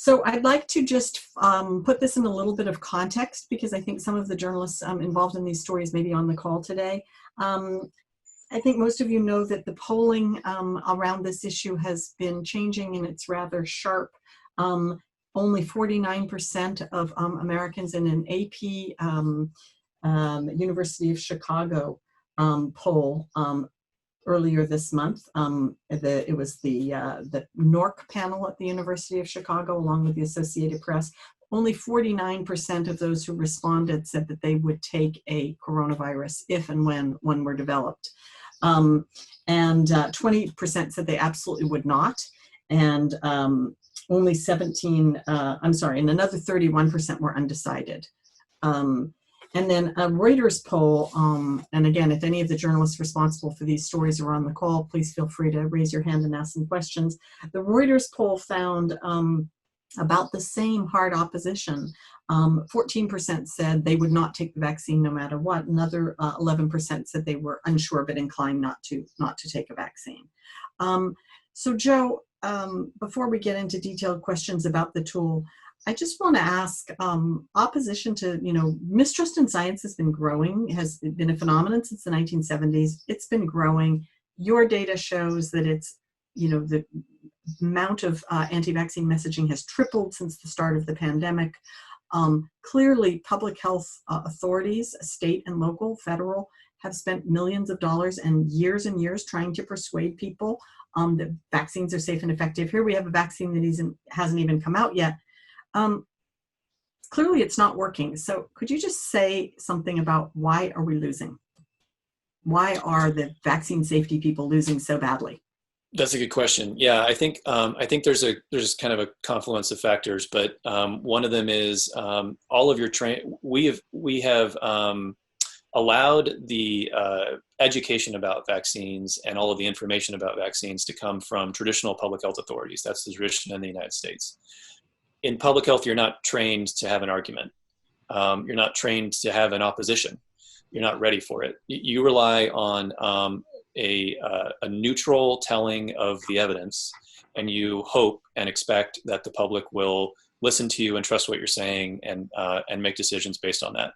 So I'd like to just put this in a little bit of context, because I think some of the journalists involved in these stories may be on the call today. I think most of you know that the polling around this issue has been changing, and it's rather sharp. Only 49% of Americans in an AP University of Chicago poll earlier this month. It was the NORC panel at the University of Chicago, along with the Associated Press. Only 49% of those who responded said that they would take a coronavirus if and when one were developed. And 20% said they absolutely would not. And only and another 31% were undecided. And then a Reuters poll, and again, if any of the journalists responsible for these stories are on the call, please feel free to raise your hand and ask some questions. The Reuters poll found about the same hard opposition. 14% said they would not take the vaccine no matter what. Another 11% said they were unsure but inclined not to take a vaccine. So Joe, before we get into detailed questions about the tool, I just want to ask, opposition to, mistrust in science has been growing, has been a phenomenon since the 1970s. It's been growing. Your data shows that it's, the amount of anti-vaccine messaging has tripled since the start of the pandemic. Clearly, public health authorities, state and local, federal, have spent millions of dollars and years trying to persuade people that vaccines are safe and effective. Here we have a vaccine that hasn't even come out yet. Clearly it's not working. So could you just say something about why are we losing? Why are the vaccine safety people losing so badly? That's a good question. Yeah, I think there's kind of a confluence of factors, but one of them is all of your we have allowed the education about vaccines and all of the information about vaccines to come from traditional public health authorities. That's the tradition in the United States. In public health, you're not trained to have an argument. You're not trained to have an opposition. You're not ready for it. You rely on a neutral telling of the evidence, and you hope and expect that the public will listen to you and trust what you're saying and make decisions based on that.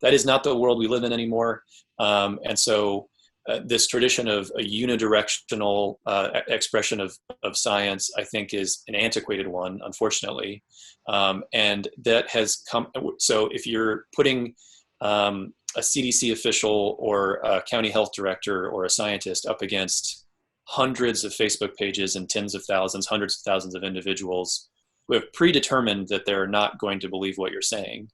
That is not the world we live in anymore. And so this tradition of a unidirectional expression of science, I think, is an antiquated one, unfortunately. And that has come, so if you're putting a CDC official or a county health director or a scientist up against hundreds of Facebook pages and tens of thousands, hundreds of thousands of individuals who have predetermined that they're not going to believe what you're saying,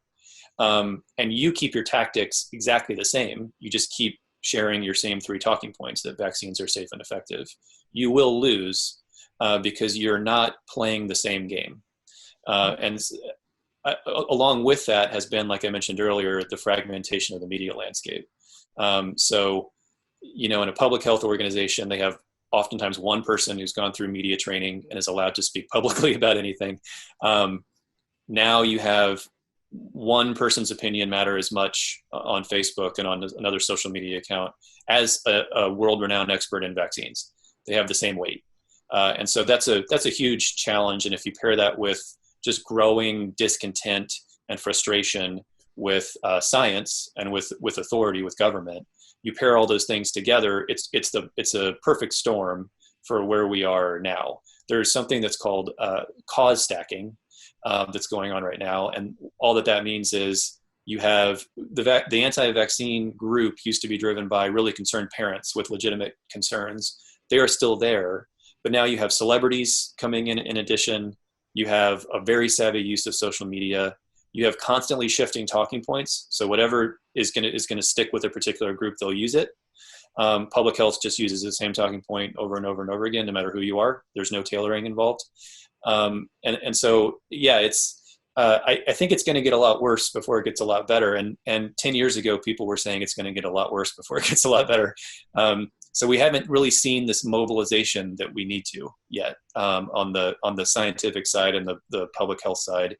and you keep your tactics exactly the same, you just keep sharing your same three talking points that vaccines are safe and effective, you will lose because you're not playing the same game. And along with that has been, like I mentioned earlier, the fragmentation of the media landscape. So, in a public health organization, they have oftentimes one person who's gone through media training and is allowed to speak publicly about anything. Now you have one person's opinion matter as much on Facebook and on another social media account as a world-renowned expert in vaccines. They have the same weight. And so that's a huge challenge. And if you pair that with just growing discontent and frustration with science and with authority, with government, you pair all those things together, it's a perfect storm for where we are now. There's something that's called cause stacking that's going on right now, and all that means is you have the anti-vaccine group used to be driven by really concerned parents with legitimate concerns. They are still there, but now you have celebrities coming in addition. You have a very savvy use of social media. You have constantly shifting talking points. So whatever is going to stick with a particular group, they'll use it. Public health just uses the same talking point over and over and over again, no matter who you are. There's no tailoring involved. And so, yeah, I think it's going to get a lot worse before it gets a lot better. And 10 years ago, people were saying it's going to get a lot worse before it gets a lot better. So we haven't really seen this mobilization that we need to yet on the scientific side and the public health side.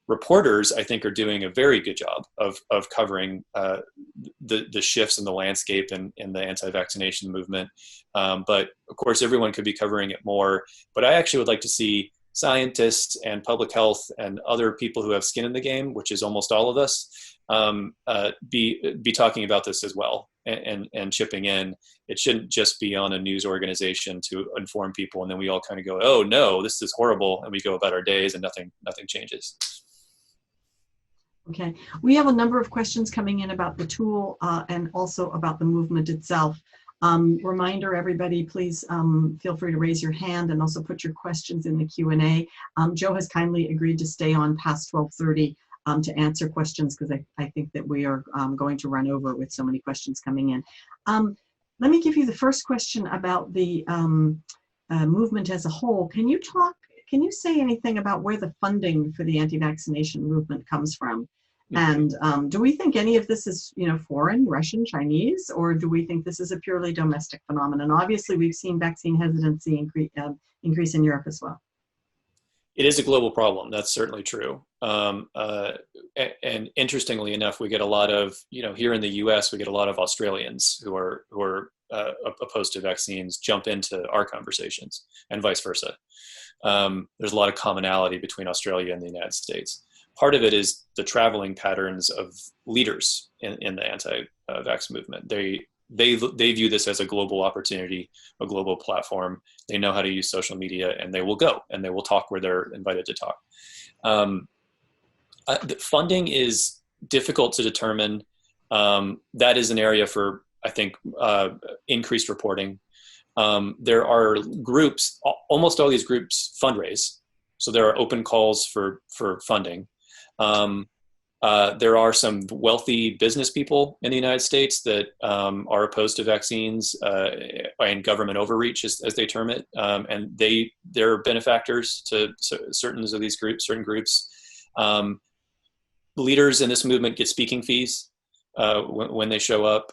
Reporters, I think, are doing a very good job of covering the shifts in the landscape and in the anti-vaccination movement. But of course, everyone could be covering it more. But I actually would like to see scientists and public health and other people who have skin in the game, which is almost all of us, be talking about this as well and chipping in. It shouldn't just be on a news organization to inform people, and then we all kind of go, "Oh no, this is horrible," and we go about our days, and nothing changes. Okay, we have a number of questions coming in about the tool and also about the movement itself. Reminder, everybody, please feel free to raise your hand and also put your questions in the Q&A. Joe has kindly agreed to stay on past 12:30 to answer questions, because I think that we are going to run over with so many questions coming in. Let me give you the first question about the movement as a whole. Can you say anything about where the funding for the anti-vaccination movement comes from? And do we think any of this is, foreign, Russian, Chinese, or do we think this is a purely domestic phenomenon? Obviously, we've seen vaccine hesitancy increase in Europe as well. It is a global problem. That's certainly true. And interestingly enough, we get a lot of, here in the U.S., we get a lot of Australians who are opposed to vaccines jump into our conversations, and vice versa. There's a lot of commonality between Australia and the United States. Part of it is the traveling patterns of leaders in the anti-vax movement. They view this as a global opportunity, a global platform. They know how to use social media, and they will go and they will talk where they're invited to talk. The funding is difficult to determine. That is an area for, I think, increased reporting. There are groups, almost all these groups fundraise. So there are open calls for funding. There are some wealthy business people in the United States that are opposed to vaccines and government overreach, as they term it, and they're benefactors to certain groups. Leaders in this movement get speaking fees when they show up.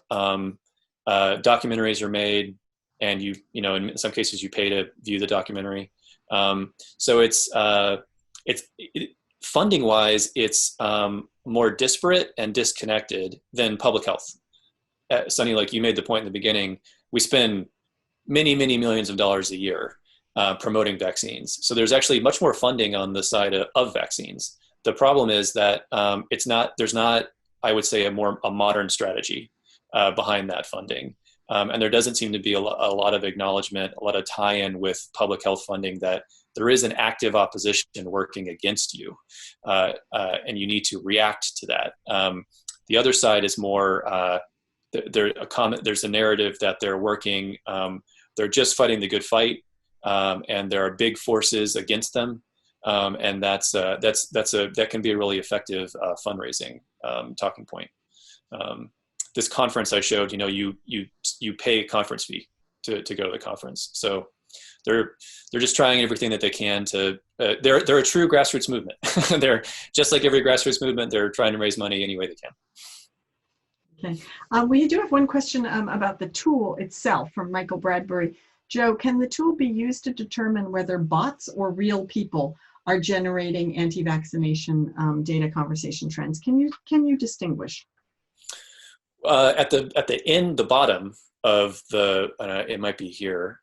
Documentaries are made, and in some cases you pay to view the documentary. So it's funding-wise, it's more disparate and disconnected than public health. Sunny, like you made the point in the beginning, we spend many, many millions of dollars a year promoting vaccines. So there's actually much more funding on the side of vaccines. The problem is that there's not, I would say, a modern strategy behind that funding. And there doesn't seem to be a lot of acknowledgement, a lot of tie-in with public health funding that there is an active opposition working against you, and you need to react to that. The other side is more, there's a narrative that they're working, they're just fighting the good fight, and there are big forces against them, and that can be a really effective fundraising talking point. This conference I showed, you pay a conference fee to go to the conference. So they're just trying everything that they can to, they're a true grassroots movement. They're just like every grassroots movement. They're trying to raise money any way they can. Okay. We do have one question about the tool itself from Michael Bradbury. Joe, can the tool be used to determine whether bots or real people are generating anti-vaccination data conversation trends? Can you distinguish? At the bottom of it might be here.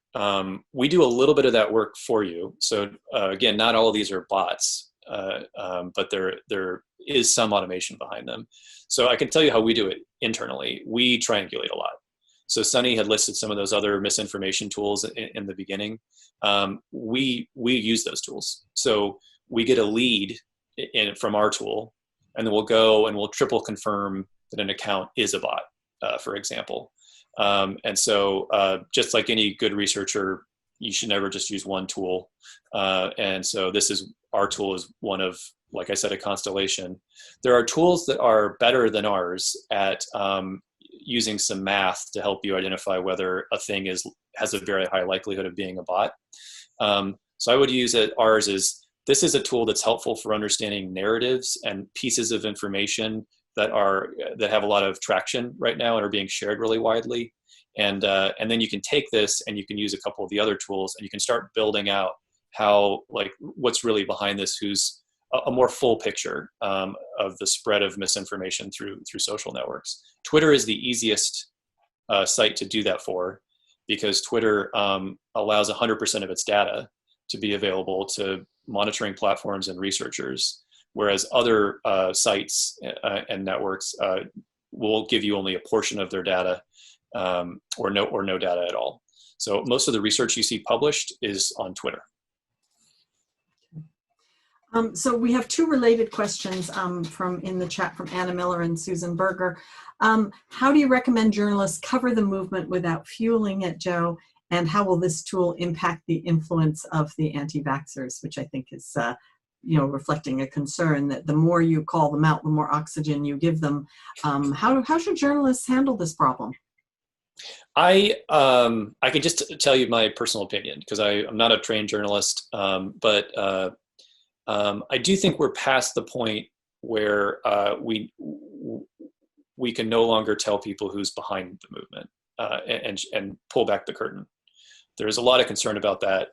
We do a little bit of that work for you. So again, not all of these are bots, but there is some automation behind them. So I can tell you how we do it internally. We triangulate a lot. So Sunny had listed some of those other misinformation tools in the beginning. We use those tools. So we get a lead from our tool, and then we'll go and we'll triple confirm that an account is a bot, for example. And so just like any good researcher, you should never just use one tool. And so our tool is one of, like I said, a constellation. There are tools that are better than ours at using some math to help you identify whether a thing has a very high likelihood of being a bot. So I would use ours this is a tool that's helpful for understanding narratives and pieces of information that have a lot of traction right now and are being shared really widely. And then you can take this and you can use a couple of the other tools, and you can start building out what's really behind this, who's a more full picture of the spread of misinformation through social networks. Twitter is the easiest site to do that for, because Twitter allows 100% of its data to be available to monitoring platforms and researchers, whereas other sites and networks will give you only a portion of their data, or no data at all. So most of the research you see published is on Twitter. So we have two related questions from in the chat from Anna Miller and Susan Berger. How do you recommend journalists cover the movement without fueling it, Joe? And how will this tool impact the influence of the anti-vaxxers, which I think is reflecting a concern that the more you call them out, the more oxygen you give them. How should journalists handle this problem? I can just tell you my personal opinion, because I'm not a trained journalist, but I do think we're past the point where we can no longer tell people who's behind the movement and pull back the curtain. There's a lot of concern about that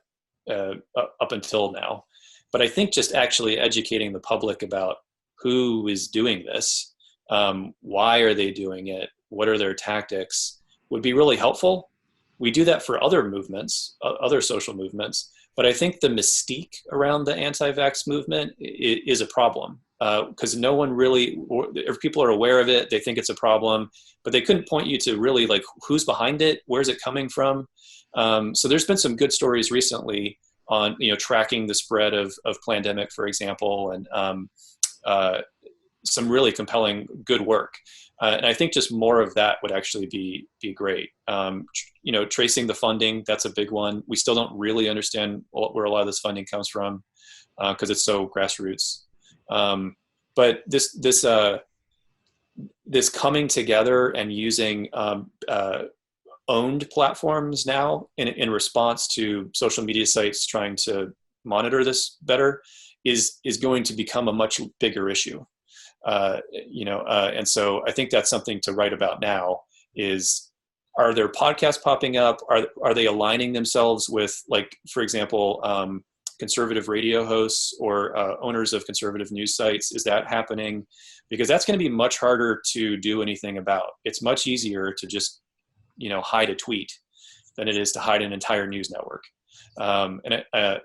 up until now. But I think just actually educating the public about who is doing this, why are they doing it, what are their tactics, would be really helpful. We do that for other movements, other social movements, but I think the mystique around the anti-vax movement is a problem, because no one really, if people are aware of it, they think it's a problem, but they couldn't point you to really like who's behind it, where's it coming from. So there's been some good stories recently on tracking the spread of pandemic, for example, and some really compelling good work. And I think just more of that would actually be great. Tracing the funding, that's a big one. We still don't really understand where a lot of this funding comes from, because it's so grassroots. But this coming together and using owned platforms now in response to social media sites trying to monitor this better is going to become a much bigger issue. And so I think that's something to write about now is, are there podcasts popping up? Are they aligning themselves with, like, for example, conservative radio hosts or owners of conservative news sites? Is that happening? Because that's going to be much harder to do anything about. It's much easier to just, hide a tweet than it is to hide an entire news network.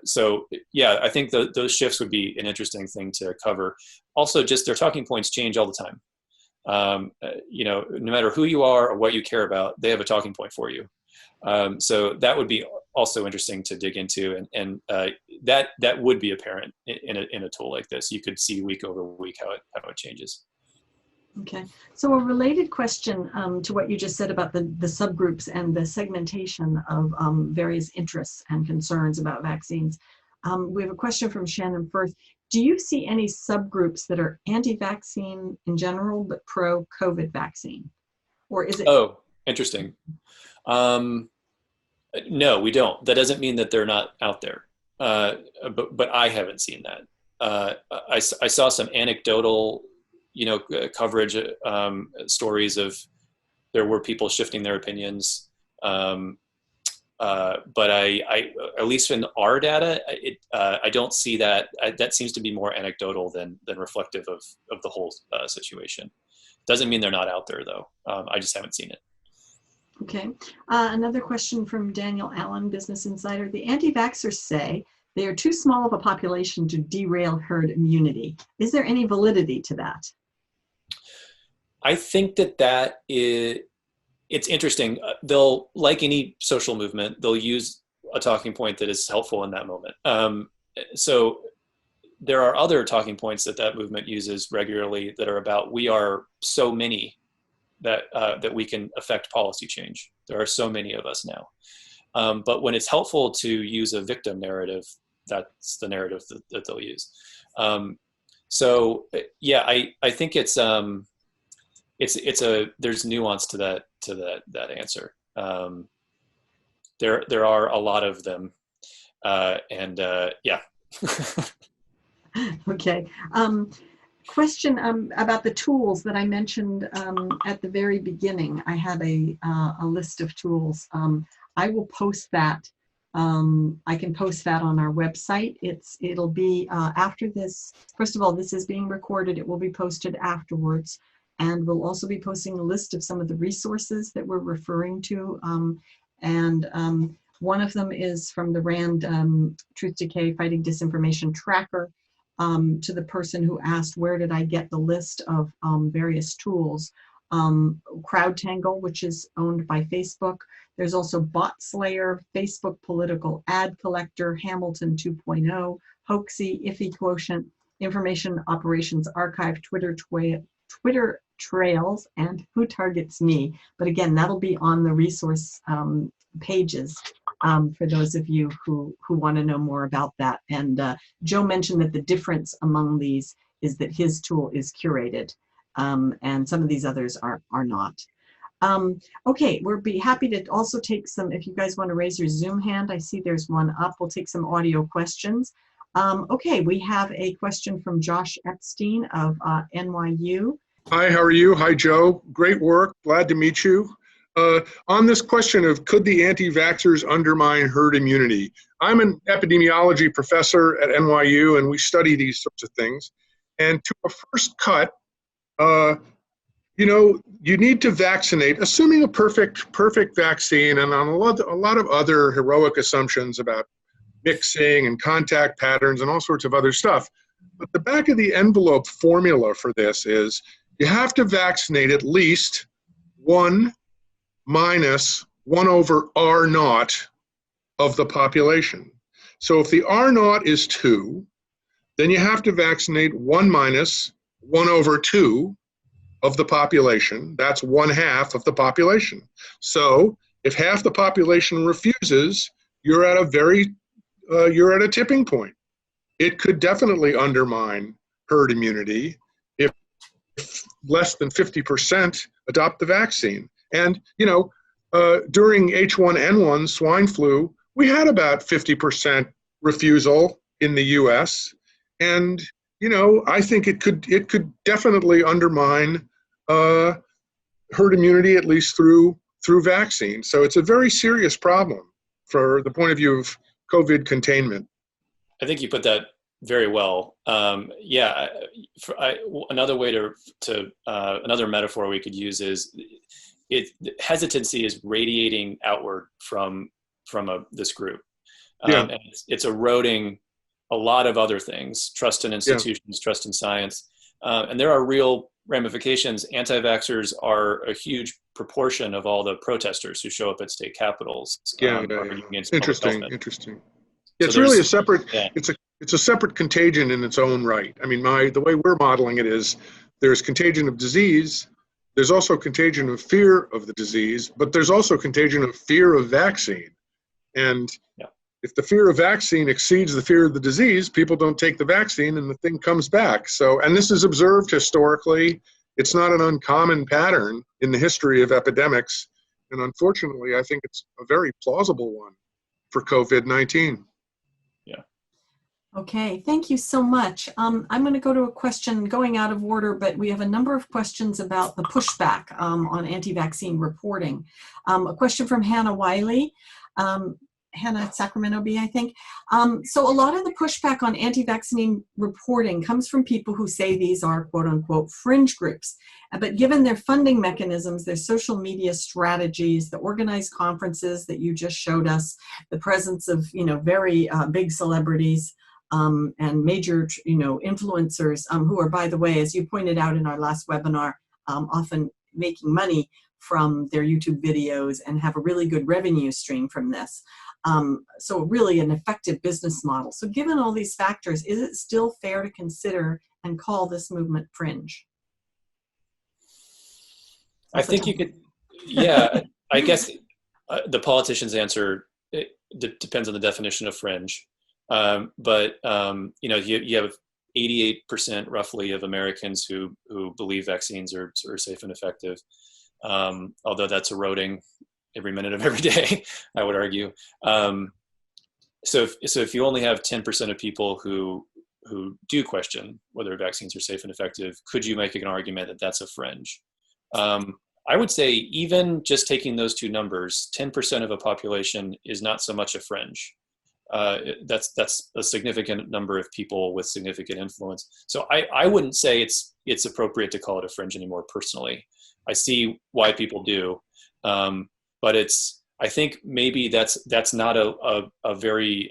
So yeah, I think those shifts would be an interesting thing to cover. Also, just their talking points change all the time. No matter who you are or what you care about, they have a talking point for you. So that would be also interesting to dig into, and that would be apparent in a tool like this. You could see week over week how it changes. Okay, so a related question to what you just said about the subgroups and the segmentation of various interests and concerns about vaccines. We have a question from Shannon Firth. Do you see any subgroups that are anti-vaccine in general, but pro-COVID vaccine? Or is it? Oh, interesting. No, we don't. That doesn't mean that they're not out there. But I haven't seen that. I saw some anecdotal coverage, stories of there were people shifting their opinions. But I at least in our data, I don't see that. That seems to be more anecdotal than reflective of the whole situation. Doesn't mean they're not out there, though. I just haven't seen it. Okay. Another question from Daniel Allen, Business Insider. The anti-vaxxers say they are too small of a population to derail herd immunity. Is there any validity to that? I think it's interesting. They'll, like any social movement, they'll use a talking point that is helpful in that moment. So there are other talking points that movement uses regularly that are about, we are so many that we can affect policy change. There are so many of us now. But when it's helpful to use a victim narrative, that's the narrative that they'll use. So yeah, I think there's nuance to that answer. There are a lot of them, and yeah. Okay. Question about the tools that I mentioned at the very beginning. I had a list of tools. I will post that. I can post that on our website. It'll be after this. First of all, this is being recorded. It will be posted afterwards. And we'll also be posting a list of some of the resources that we're referring to. One of them is from the RAND Truth Decay Fighting Disinformation Tracker, to the person who asked, where did I get the list of various tools? CrowdTangle, which is owned by Facebook. There's also Bot Slayer, Facebook Political Ad Collector, Hamilton 2.0, Hoaxy, Iffy Quotient, Information Operations Archive, Twitter Trails, and Who Targets Me. But again, that'll be on the resource pages for those of you who want to know more about that. And Joe mentioned that the difference among these is that his tool is curated, and some of these others are not. Okay, we'll be happy to also take some, if you guys want to raise your Zoom hand, I see there's one up. We'll take some audio questions. Okay, we have a question from Josh Epstein of NYU. Hi, how are you? Hi, Joe. Great work. Glad to meet you. On this question of could the anti-vaxxers undermine herd immunity? I'm an epidemiology professor at NYU, and we study these sorts of things. And to a first cut, you know, you need to vaccinate, assuming a perfect vaccine, and on a lot of other heroic assumptions about mixing and contact patterns and all sorts of other stuff. But the back of the envelope formula for this is you have to vaccinate at least 1 minus 1 over R naught of the population. So if the R naught is 2, then you have to vaccinate 1 minus 1 over 2 of the population. That's 1/2 of the population. So if half the population refuses, you're at a tipping point. It could definitely undermine herd immunity if less than 50% adopt the vaccine. And, you know, during H1N1 swine flu, we had about 50% refusal in the US. And, you know, I think it could definitely undermine herd immunity, at least through vaccine. So it's a very serious problem for the point of view of COVID containment. I think you put that very well. Yeah, another way another metaphor we could use is hesitancy is radiating outward from this group. Yeah. And it's eroding a lot of other things, trust in institutions, Yeah. Trust in science. And there are real ramifications. Anti-vaxxers are a huge proportion of all the protesters who show up at state capitals. Interesting. So it's really a separate, yeah. it's a separate contagion in its own right. I mean, the way we're modeling it is there's contagion of disease, there's also contagion of fear of the disease, but there's also contagion of fear of vaccine. And if the fear of vaccine exceeds the fear of the disease, people don't take the vaccine and the thing comes back. So, and this is observed historically. It's not an uncommon pattern in the history of epidemics. And unfortunately, I think it's a very plausible one for COVID-19. Yeah. Okay, thank you so much. I'm going to go to a question going out of order, but we have a number of questions about the pushback on anti-vaccine reporting. A question from Hannah Wiley. Hannah at Sacramento Bee, I think. So a lot of the pushback on anti-vaccine reporting comes from people who say these are quote unquote fringe groups. But given their funding mechanisms, their social media strategies, the organized conferences that you just showed us, the presence of, you know, very big celebrities and major, you know, influencers who are, by the way, as you pointed out in our last webinar, often making money from their YouTube videos and have a really good revenue stream from this. So really an effective business model. So given all these factors, is it still fair to consider and call this movement fringe? I think you could, yeah, I guess the politician's answer depends on the definition of fringe. But you know, you have 88% roughly of Americans who believe vaccines are safe and effective. Although that's eroding every minute of every day, I would argue. So if you only have 10% of people who do question whether vaccines are safe and effective, could you make an argument that that's a fringe? I would say even just taking those two numbers, 10% of a population is not so much a fringe. That's a significant number of people with significant influence. So I wouldn't say it's appropriate to call it a fringe anymore personally. I see why people do, but I think maybe that's not a very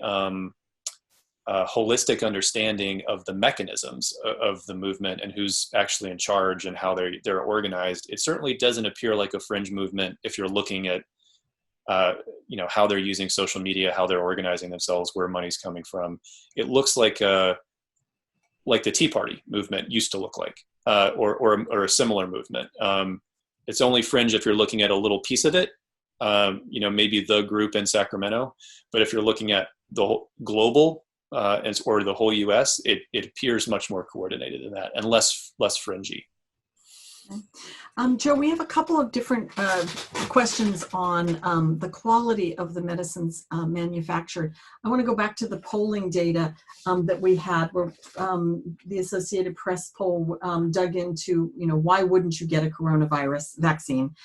holistic understanding of the mechanisms of the movement and who's actually in charge and how they're organized. It certainly doesn't appear like a fringe movement if you're looking at how they're using social media, how they're organizing themselves, where money's coming from. It looks like the Tea Party movement used to look like, or a similar movement. It's only fringe if you're looking at a little piece of it, maybe the group in Sacramento. But if you're looking at the whole global or the whole U.S., it appears much more coordinated than that and less fringy. Okay. Joe, we have a couple of different questions on the quality of the medicines manufactured. I want to go back to the polling data that we had, where the Associated Press poll dug into, why wouldn't you get a coronavirus vaccine?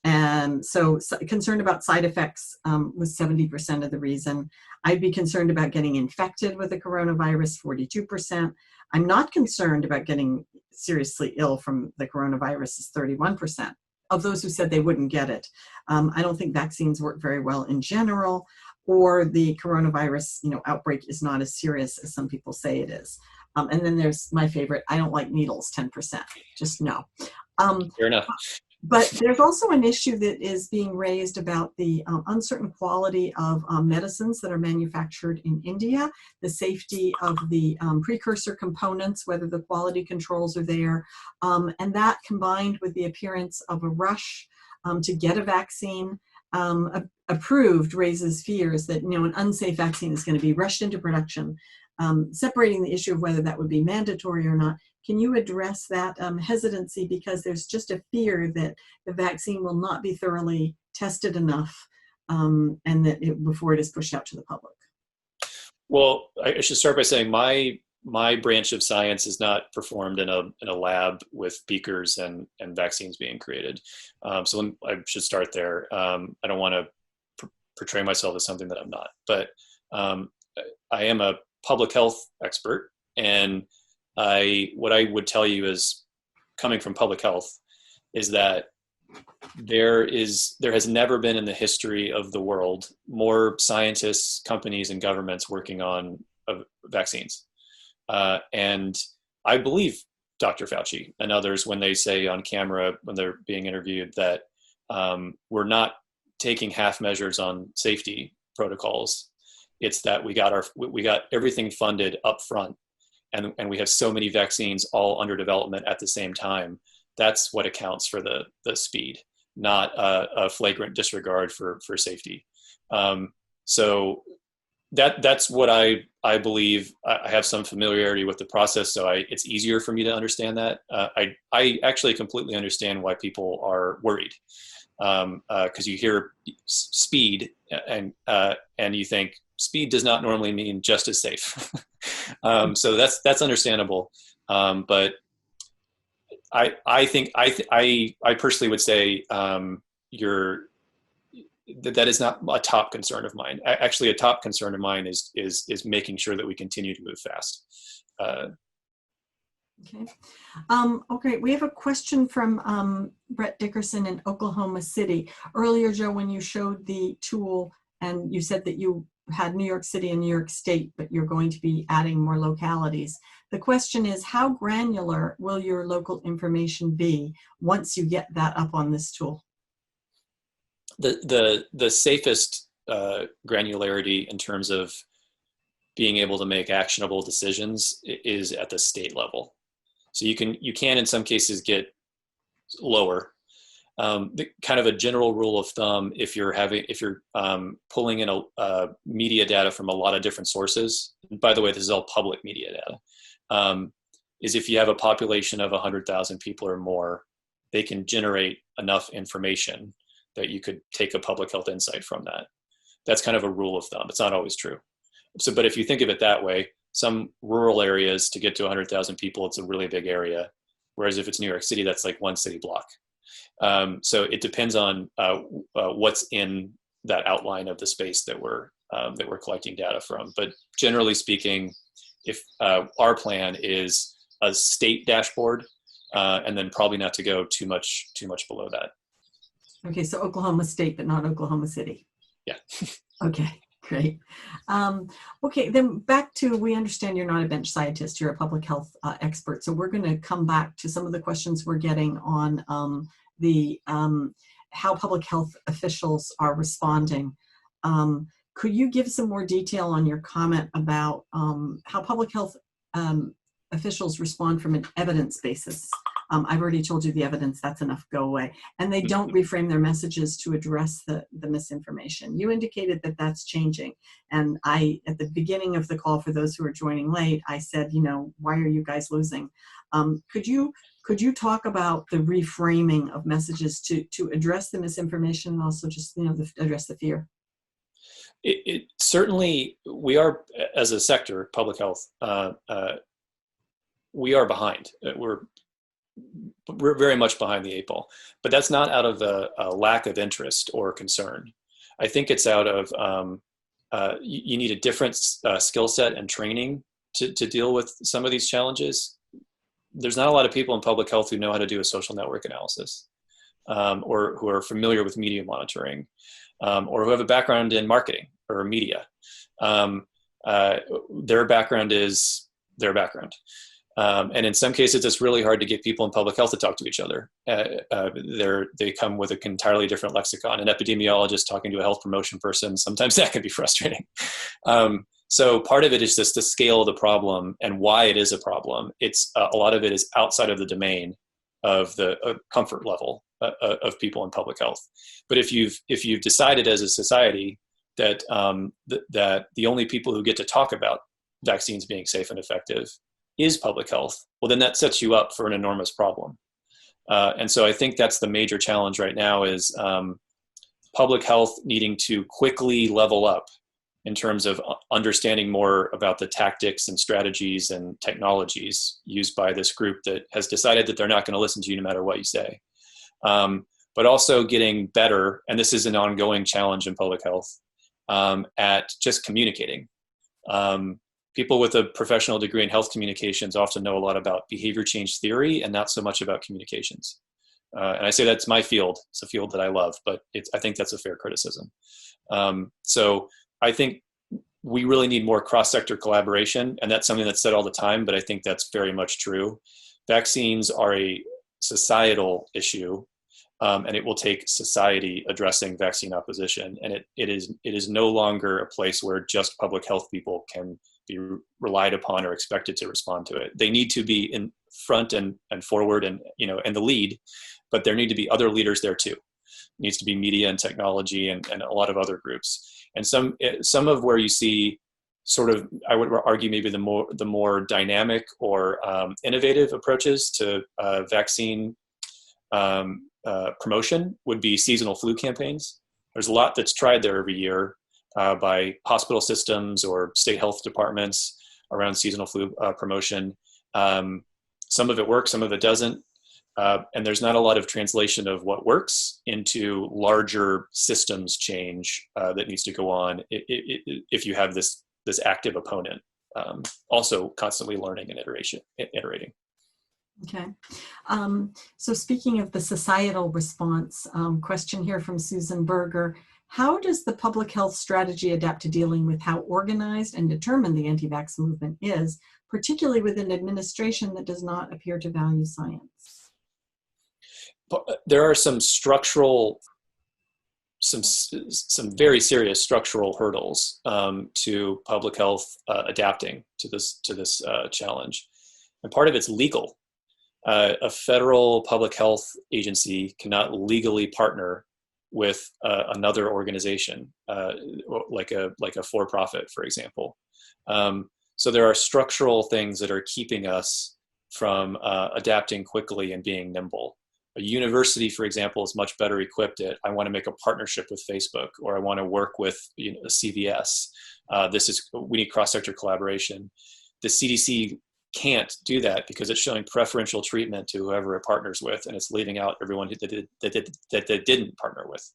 And so concerned about side effects was 70% of the reason. I'd be concerned about getting infected with the coronavirus, 42%. I'm not concerned about getting seriously ill from the coronavirus is 31% of those who said they wouldn't get it. I don't think vaccines work very well in general, or the coronavirus outbreak is not as serious as some people say it is. And then there's my favorite, I don't like needles, 10%, just no. Fair enough. But there's also an issue that is being raised about the uncertain quality of medicines that are manufactured in India, the safety of the precursor components, whether the quality controls are there, and that combined with the appearance of a rush to get a vaccine approved raises fears that an unsafe vaccine is going to be rushed into production, separating the issue of whether that would be mandatory or not. Can you address that hesitancy, because there's just a fear that the vaccine will not be thoroughly tested enough and that before it is pushed out to the public? Well, I should start by saying my branch of science is not performed in a lab with beakers and vaccines being created. So I should start there. I don't want to portray myself as something that I'm not, but I am a public health expert, and what I would tell you is, coming from public health, is that there has never been in the history of the world more scientists, companies, and governments working on vaccines. And I believe Dr. Fauci and others when they say on camera, when they're being interviewed, that we're not taking half measures on safety protocols. It's that we got everything funded up front. And we have so many vaccines all under development at the same time. That's what accounts for the speed, not a flagrant disregard for safety. So that's what I believe. I have some familiarity with the process, so it's easier for me to understand that. I actually completely understand why people are worried, because you hear speed and you think speed does not normally mean just as safe. So that's understandable. But I think I personally would say that is not a top concern of mine. Actually, a top concern of mine is making sure that we continue to move fast. Okay. Okay, we have a question from Brett Dickerson in Oklahoma City. Earlier, Joe, when you showed the tool and you said that you had New York City and New York State, but you're going to be adding more localities. The question is, how granular will your local information be once you get that up on this tool? The safest granularity in terms of being able to make actionable decisions is at the state level. So you can in some cases get lower. Kind of a general rule of thumb, if you're pulling in a media data from a lot of different sources, and by the way, this is all public media data, is if you have a population of 100,000 people or more, they can generate enough information that you could take a public health insight from that. That's kind of a rule of thumb. It's not always true. So, but if you think of it that way, some rural areas, to get to 100,000 people, it's a really big area. Whereas if it's New York City, that's like one city block. So it depends on what's in that outline of the space that we're collecting data from. But generally speaking, if our plan is a state dashboard, and then probably not to go too much below that. Okay, so Oklahoma State, but not Oklahoma City. Yeah. Okay, great. Okay, then back to, we understand you're not a bench scientist, you're a public health expert. So we're going to come back to some of the questions we're getting on how public health officials are responding. Could you give some more detail on your comment about how public health officials respond from an evidence basis? I've already told you the evidence, that's enough, go away. And they don't reframe their messages to address the misinformation. You indicated that that's changing. And at the beginning of the call, for those who are joining late, I said, why are you guys losing? Could you talk about the reframing of messages to address the misinformation and also just, address the fear? It certainly, we are, as a sector, public health, we are behind. We're very much behind the 8 ball, but that's not out of a lack of interest or concern. I think it's out of, you need a different skill set and training to deal with some of these challenges. There's not a lot of people in public health who know how to do a social network analysis, or who are familiar with media monitoring, or who have a background in marketing or media. Their background is their background. And in some cases, it's really hard to get people in public health to talk to each other. They come with an entirely different lexicon. An epidemiologist talking to a health promotion person, sometimes that can be frustrating. So part of it is just the scale of the problem and why it is a problem. It's a lot of it is outside of the domain of the comfort level of people in public health. But if you've decided as a society that that the only people who get to talk about vaccines being safe and effective is public health, well, then that sets you up for an enormous problem. And so I think that's the major challenge right now is public health needing to quickly level up in terms of understanding more about the tactics and strategies and technologies used by this group that has decided that they're not going to listen to you no matter what you say. But also getting better, and this is an ongoing challenge in public health, at just communicating. People with a professional degree in health communications often know a lot about behavior change theory and not so much about communications. And I say that's my field. It's a field that I love, but I think that's a fair criticism. So I think we really need more cross-sector collaboration, and that's something that's said all the time, but I think that's very much true. Vaccines are a societal issue, and it will take society addressing vaccine opposition. And it is no longer a place where just public health people can be relied upon or expected to respond to it. They need to be in front and forward and the lead, but there need to be other leaders there too. It needs to be media and technology and a lot of other groups. And some of where you see sort of, I would argue maybe the more dynamic or innovative approaches to vaccine promotion would be seasonal flu campaigns. There's a lot that's tried there every year by hospital systems or state health departments around seasonal flu promotion. Some of it works, some of it doesn't. And there's not a lot of translation of what works into larger systems change that needs to go on if you have this active opponent, also constantly learning and iterating. Okay. So speaking of the societal response, question here from Susan Berger. How does the public health strategy adapt to dealing with how organized and determined the anti-vax movement is, particularly with an administration that does not appear to value science? There are some very serious structural hurdles to public health adapting to this challenge, and part of it's legal. A federal public health agency cannot legally partner with another organization, like a for-profit, for example. So there are structural things that are keeping us from adapting quickly and being nimble. A university, for example, is much better equipped at, I want to make a partnership with Facebook, or I want to work with a CVS. We need cross-sector collaboration. The CDC can't do that because it's showing preferential treatment to whoever it partners with, and it's leaving out everyone that didn't partner with.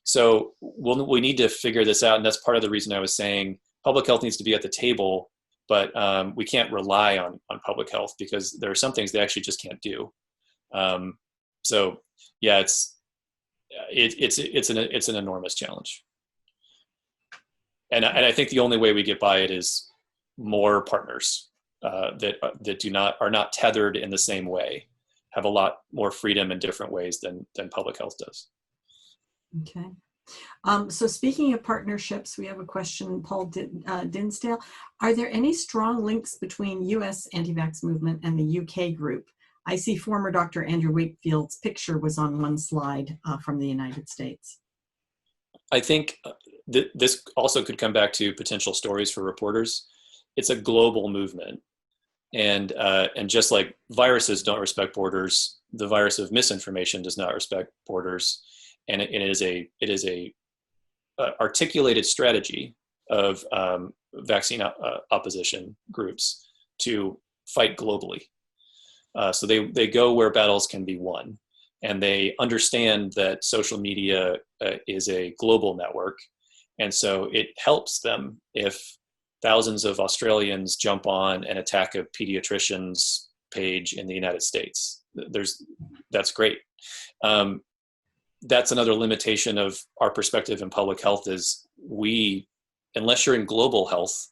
So we need to figure this out, and that's part of the reason I was saying public health needs to be at the table, but we can't rely on public health because there are some things they actually just can't do. So yeah, it's an enormous challenge. And I think the only way we get by it is more partners that are not tethered in the same way, have a lot more freedom in different ways than public health does. Okay. So speaking of partnerships, we have a question, Paul Dinsdale. Are there any strong links between US anti-vax movement and the UK group? I see former Dr. Andrew Wakefield's picture was on one slide from the United States. I think this also could come back to potential stories for reporters. It's a global movement. And just like viruses don't respect borders, the virus of misinformation does not respect borders. And it is a articulated strategy of vaccine opposition groups to fight globally. So they go where battles can be won, and they understand that social media is a global network, and so it helps them if thousands of Australians jump on and attack a pediatrician's page in the United States. That's great. That's another limitation of our perspective in public health is unless you're in global health,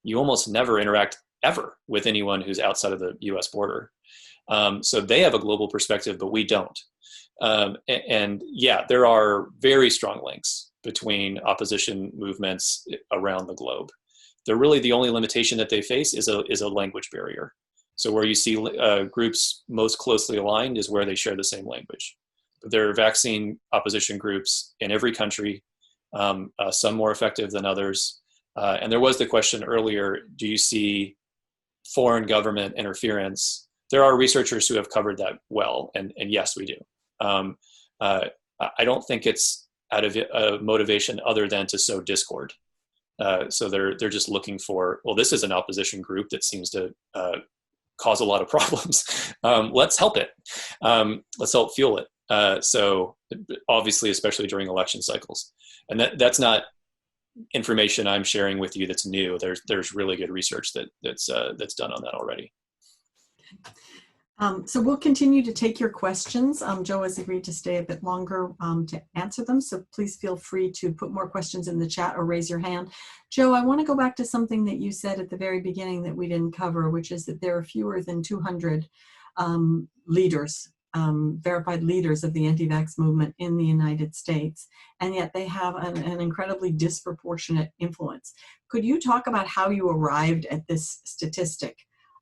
you almost never interact ever with anyone who's outside of the US border. So they have a global perspective, but we don't. And yeah, there are very strong links between opposition movements around the globe. They're really the only limitation that they face is a language barrier. So where you see groups most closely aligned is where they share the same language. There are vaccine opposition groups in every country, some more effective than others. And there was the question earlier, do you see foreign government interference? There are researchers who have covered that well, and yes, we do. I don't think it's out of a motivation other than to sow discord. So they're just looking for, well, this is an opposition group that seems to cause a lot of problems. Let's help it. Let's help fuel it. So obviously, especially during election cycles, and that's not information I'm sharing with you that's new. There's really good research that's done on that already. So we'll continue to take your questions. Joe has agreed to stay a bit longer to answer them, so please feel free to put more questions in the chat or raise your hand. Joe, I want to go back to something that you said at the very beginning that we didn't cover, which is that there are fewer than 200 leaders, verified leaders of the anti-vax movement in the United States, and yet they have an incredibly disproportionate influence. Could you talk about how you arrived at this statistic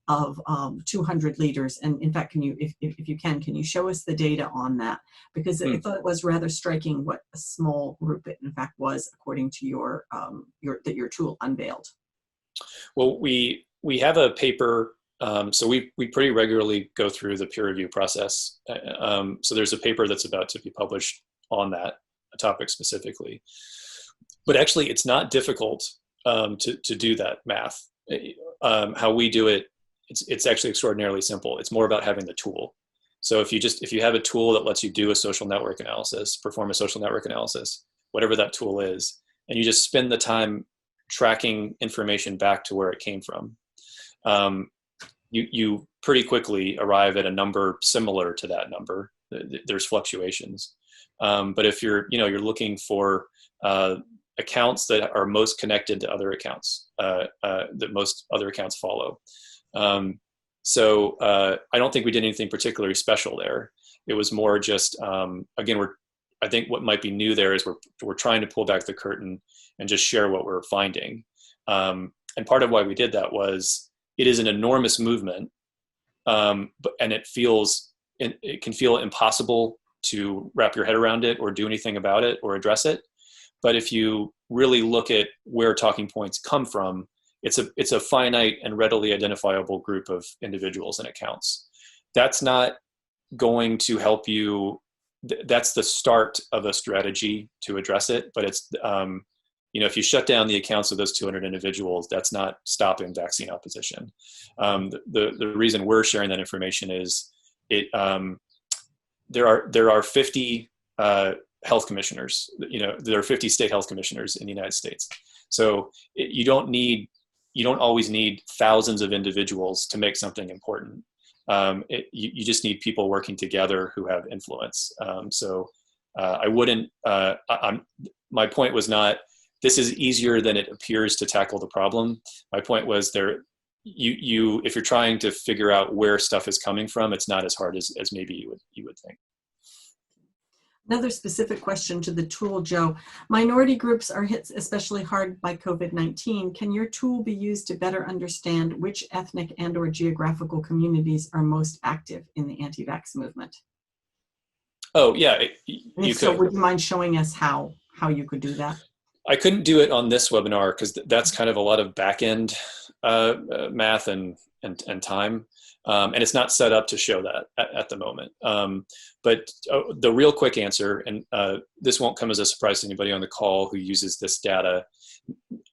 of 200 leaders? And in fact, can you, if you can you show us the data on that? Because I thought it was rather striking what a small group it in fact was, according to your tool unveiled. Well, we have a paper. So we pretty regularly go through the peer review process. So there's a paper that's about to be published on that topic specifically. But actually, it's not difficult to do that math. How we do it, it's actually extraordinarily simple. It's more about having the tool. So if you have a tool that lets you do a social network analysis, perform a social network analysis, whatever that tool is, and you just spend the time tracking information back to where it came from, you pretty quickly arrive at a number similar to that number. There's fluctuations, but if you're looking for accounts that are most connected to other accounts, that most other accounts follow. So I don't think we did anything particularly special there. It was more just, again, I think what might be new there is we're trying to pull back the curtain and just share what we're finding. And part of why we did that was it is an enormous movement, and it can feel impossible to wrap your head around it or do anything about it or address it. But if you really look at where talking points come from, it's a finite and readily identifiable group of individuals and accounts. That's not going to help you. That's the start of a strategy to address it. But it's, if you shut down the accounts of those 200 individuals, that's not stopping vaccine opposition. The reason we're sharing that information is there are 50 health commissioners. There are 50 state health commissioners in the United States. So you don't always need thousands of individuals to make something important. You just need people working together who have influence. So I wouldn't, my point was not, this is easier than it appears to tackle the problem. My point was if you're trying to figure out where stuff is coming from, it's not as hard as maybe you would think. Another specific question to the tool, Joe. Minority groups are hit especially hard by COVID-19. Can your tool be used to better understand which ethnic and/or geographical communities are most active in the anti-vax movement? Oh, yeah, And if so, would you mind showing us how you could do that? I couldn't do it on this webinar because that's kind of a lot of back-end math and time. And it's not set up to show that at the moment. But the real quick answer, and this won't come as a surprise to anybody on the call who uses this data,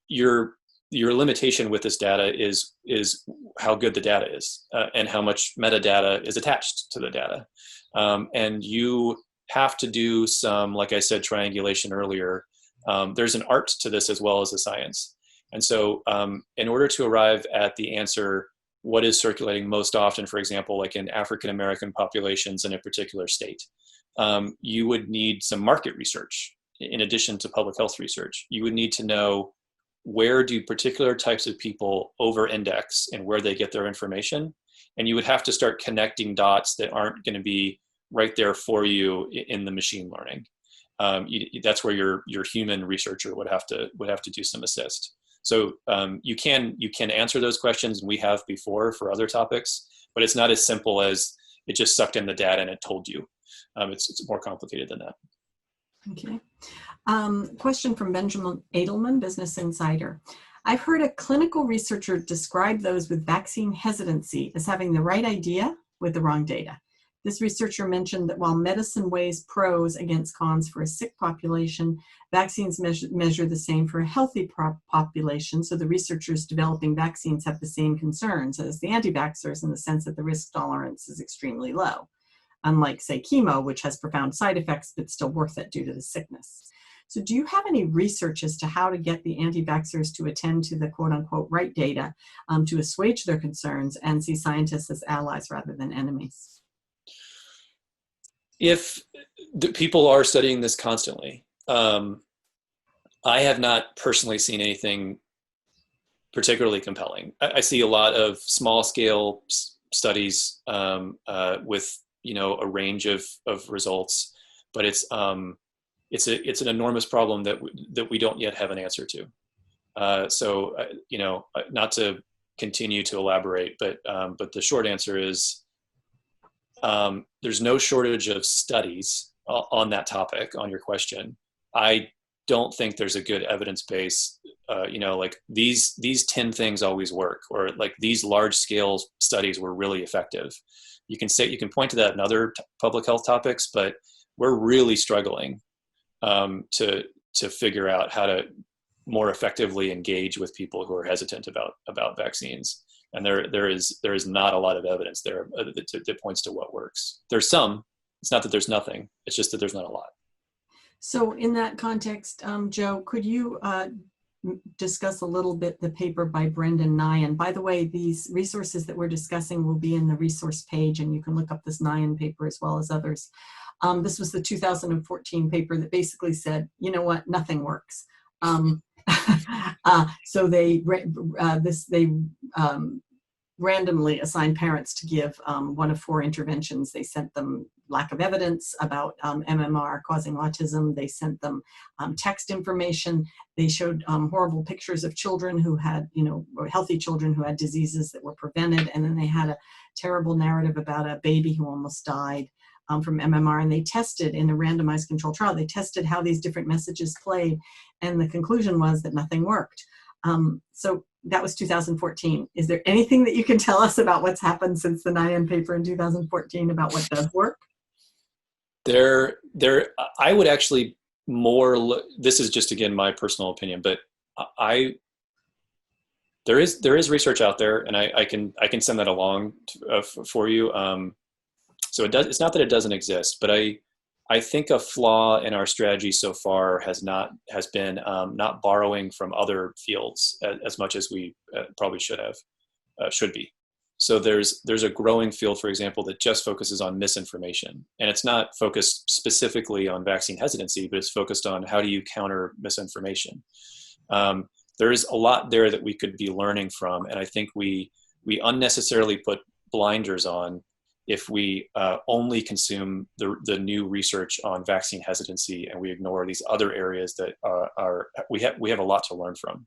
your limitation with this data is how good the data is and how much metadata is attached to the data. And you have to do some, like I said, triangulation earlier. There's an art to this as well as a science. And so in order to arrive at the answer, what is circulating most often, for example, like in African-American populations in a particular state, you would need some market research in addition to public health research. You would need to know where do particular types of people over-index and where they get their information. And you would have to start connecting dots that aren't going to be right there for you in the machine learning. That's where your human researcher would have to do some assist. So you can answer those questions, and we have before for other topics, but it's not as simple as it just sucked in the data and it told you. It's more complicated than that. Okay. Question from Benjamin Edelman, Business Insider. I've heard a clinical researcher describe those with vaccine hesitancy as having the right idea with the wrong data. This researcher mentioned that while medicine weighs pros against cons for a sick population, vaccines measure the same for a healthy population, so the researchers developing vaccines have the same concerns as the anti-vaxxers in the sense that the risk tolerance is extremely low, unlike, say, chemo, which has profound side effects but still worth it due to the sickness. So do you have any research as to how to get the anti-vaxxers to attend to the quote-unquote right data to assuage their concerns and see scientists as allies rather than enemies? If the people are studying this constantly, I have not personally seen anything particularly compelling. I see a lot of small scale studies with a range of results, but it's an enormous problem that we don't yet have an answer to. So not to continue to elaborate, but the short answer is there's no shortage of studies on that topic, on your question. I don't think there's a good evidence base, like these 10 things always work, or like these large scale studies were really effective. You can point to that in other public health topics, but we're really struggling to figure out how to more effectively engage with people who are hesitant about vaccines. And there is not a lot of evidence there that points to what works. There's some. It's not that there's nothing. It's just that there's not a lot. So in that context, Joe, could you discuss a little bit the paper by Brendan Nyan? By the way, these resources that we're discussing will be in the resource page, and you can look up this Nyan paper as well as others. This was the 2014 paper that basically said, you know what, nothing works. So they randomly assigned parents to give one of 4 interventions. They sent them lack of evidence about MMR causing autism. They sent them text information. They showed horrible pictures of children who had, healthy children who had diseases that were prevented. And then they had a terrible narrative about a baby who almost died from MMR. And they tested in a randomized control trial, they tested how these different messages played. And the conclusion was that nothing worked. So that was 2014. Is there anything that you can tell us about what's happened since the Nyan paper in 2014 about what does work? I would actually this is just, again, my personal opinion, but there is research out there, and I can send that along for you. So it's not that it doesn't exist, but I think a flaw in our strategy so far has been not borrowing from other fields as much as we probably should be. So there's a growing field, for example, that just focuses on misinformation. And it's not focused specifically on vaccine hesitancy, but it's focused on how do you counter misinformation. There is a lot there that we could be learning from. And I think we unnecessarily put blinders on if we only consume the new research on vaccine hesitancy and we ignore these other areas that we have a lot to learn from.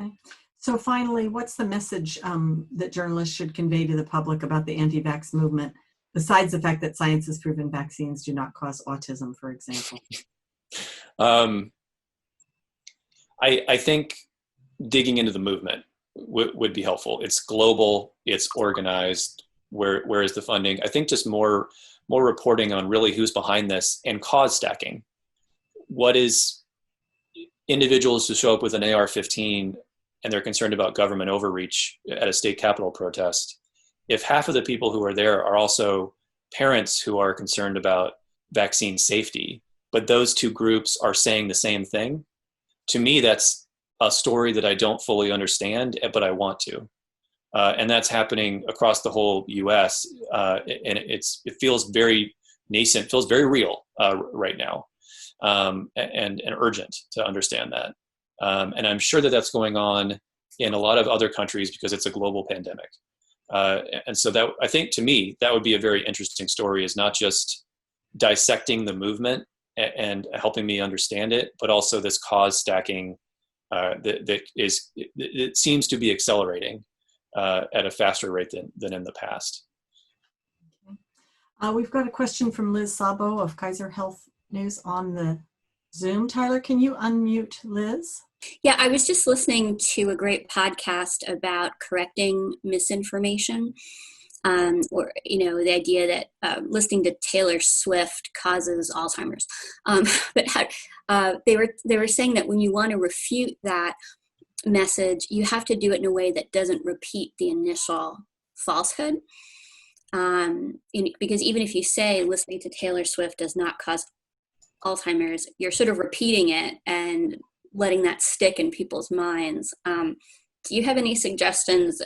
Okay. So finally, what's the message that journalists should convey to the public about the anti-vax movement, besides the fact that science has proven vaccines do not cause autism, for example? I think digging into the movement would be helpful. It's global, it's organized. Where is the funding? I think just more reporting on really who's behind this and cause stacking. What is individuals who show up with an AR-15 and they're concerned about government overreach at a state capitol protest? If half of the people who are there are also parents who are concerned about vaccine safety, but those two groups are saying the same thing, to me, that's a story that I don't fully understand, but I want to. And that's happening across the whole US. And it feels very nascent, feels very real right now, and urgent to understand that. And I'm sure that that's going on in a lot of other countries because it's a global pandemic. And so that, I think, to me, that would be a very interesting story, is not just dissecting the movement and helping me understand it, but also this cause stacking that seems to be accelerating at a faster rate than in the past. We've got a question from Liz Sabo of Kaiser Health News on the Zoom. Tyler, can you unmute Liz? Yeah, I was just listening to a great podcast about correcting misinformation, or the idea that listening to Taylor Swift causes Alzheimer's. But they were saying that when you want to refute that message, you have to do it in a way that doesn't repeat the initial falsehood. Because even if you say listening to Taylor Swift does not cause Alzheimer's, you're sort of repeating it and letting that stick in people's minds. Do you have any suggestions,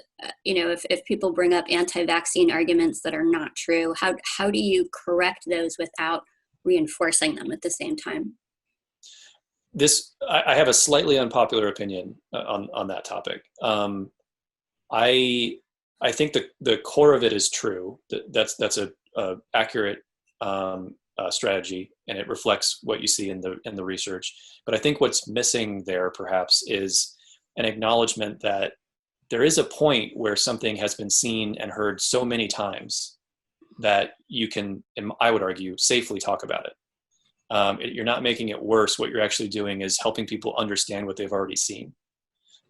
if people bring up anti-vaccine arguments that are not true, how do you correct those without reinforcing them at the same time? I have a slightly unpopular opinion on that topic. I think the core of it is true. That's a accurate strategy, and it reflects what you see in the research. But I think what's missing there perhaps is an acknowledgement that there is a point where something has been seen and heard so many times that you can, I would argue, safely talk about it. You're not making it worse. What you're actually doing is helping people understand what they've already seen.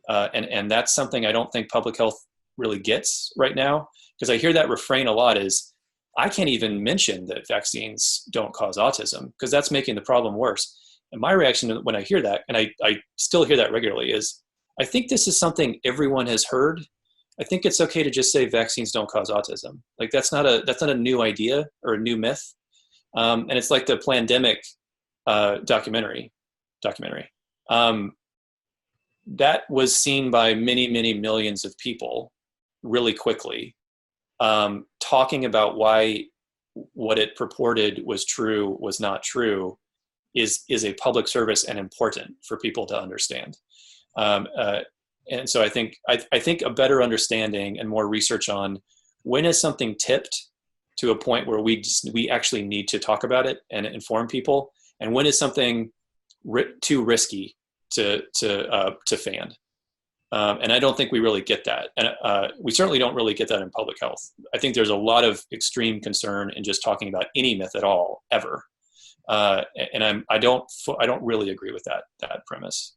And that's something I don't think public health really gets right now, because I hear that refrain a lot is, I can't even mention that vaccines don't cause autism because that's making the problem worse. And my reaction when I hear that, and I still hear that regularly, is I think this is something everyone has heard. I think it's okay to just say vaccines don't cause autism. Like that's not a new idea or a new myth. And it's like the Plandemic documentary. That was seen by many, many millions of people really quickly, talking about why what it purported was true was not true is a public service and important for people to understand. And so I think a better understanding and more research on when is something tipped to a point where we actually need to talk about it and inform people, and when is something too risky to fan. And I don't think we really get that. And we certainly don't really get that in public health. I think there's a lot of extreme concern in just talking about any myth at all, ever. And I don't really agree with that premise.